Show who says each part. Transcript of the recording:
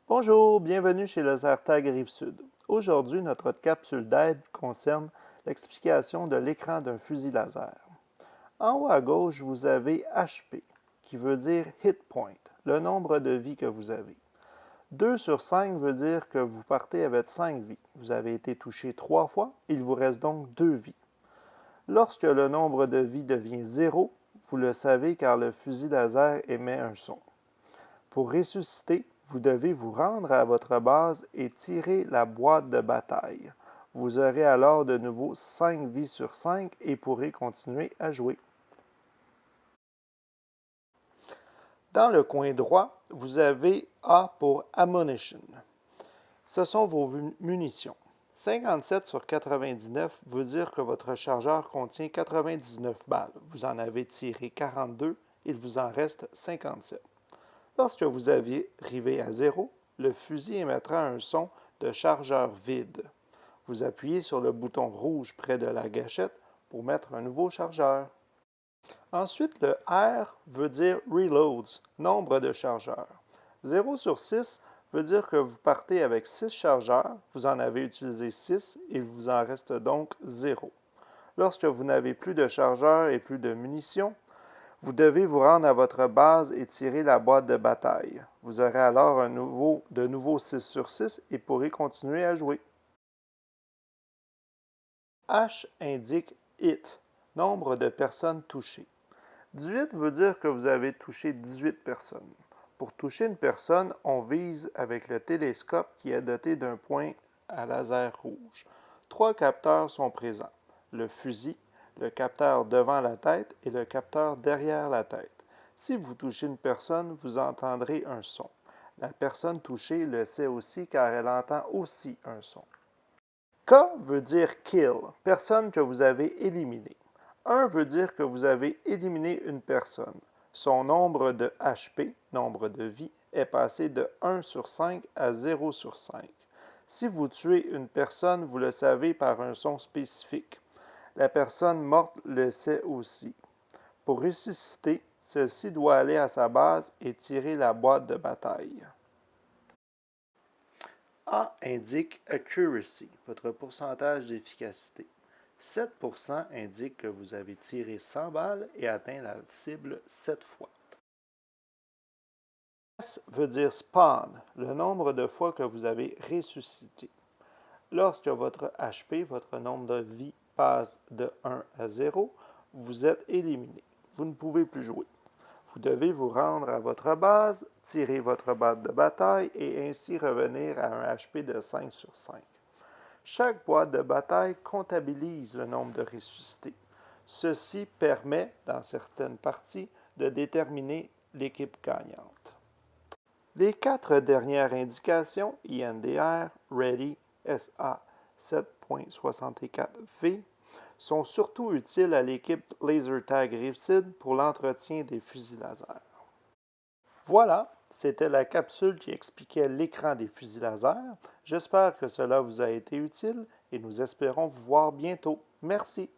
Speaker 1: Bonjour, bienvenue chez LaserTag Rive-Sud. Aujourd'hui, notre capsule d'aide concerne l'explication de l'écran d'un fusil laser. En haut à gauche, vous avez HP, qui veut dire Hit Point, le nombre de vies que vous avez. 2 sur 5 veut dire que vous partez avec 5 vies. Vous avez été touché 3 fois, il vous reste donc 2 vies. Lorsque le nombre de vies devient 0, vous le savez car le fusil laser émet un son. Pour ressusciter, vous devez vous rendre à votre base et tirer la boîte de bataille. Vous aurez alors de nouveau 5 vies sur 5 et pourrez continuer à jouer. Dans le coin droit, vous avez A pour Ammunition. Ce sont vos munitions. 57 sur 99 veut dire que votre chargeur contient 99 balles. Vous en avez tiré 42, il vous en reste 57. Lorsque vous arrivez à 0, le fusil émettra un son de chargeur vide. Vous appuyez sur le bouton rouge près de la gâchette pour mettre un nouveau chargeur. Ensuite, le R veut dire Reloads, nombre de chargeurs. 0 sur 6 veut dire que vous partez avec 6 chargeurs, vous en avez utilisé 6, il vous en reste donc 0. Lorsque vous n'avez plus de chargeurs et plus de munitions, vous devez vous rendre à votre base et tirer la boîte de bataille. Vous aurez alors de nouveau 6 sur 6 et pourrez continuer à jouer. H indique Hit, nombre de personnes touchées. 18 veut dire que vous avez touché 18 personnes. Pour toucher une personne, on vise avec le télescope qui est doté d'un point à laser rouge. 3 capteurs sont présents. Le fusil, le capteur devant la tête et le capteur derrière la tête. Si vous touchez une personne, vous entendrez un son. La personne touchée le sait aussi car elle entend aussi un son. K veut dire Kill, personne que vous avez éliminée. 1 veut dire que vous avez éliminé une personne. Son nombre de HP, nombre de vies, est passé de 1 sur 5 à 0 sur 5. Si vous tuez une personne, vous le savez par un son spécifique. La personne morte le sait aussi. Pour ressusciter, celle-ci doit aller à sa base et tirer la boîte de bataille. A indique Accuracy, votre pourcentage d'efficacité. 7% indique que vous avez tiré 100 balles et atteint la cible 7 fois. S veut dire Spawn, le nombre de fois que vous avez ressuscité. Lorsque votre HP, votre nombre de vies, passe de 1 à 0, vous êtes éliminé. Vous ne pouvez plus jouer. Vous devez vous rendre à votre base, tirer votre boîte de bataille et ainsi revenir à un HP de 5 sur 5. Chaque boîte de bataille comptabilise le nombre de ressuscités. Ceci permet, dans certaines parties, de déterminer l'équipe gagnante. Les 4 dernières indications, INDR, Ready, SA 7.64V, sont surtout utiles à l'équipe LaserTag Rive-Sud pour l'entretien des fusils laser. Voilà, c'était la capsule qui expliquait l'écran des fusils laser. J'espère que cela vous a été utile et nous espérons vous voir bientôt. Merci.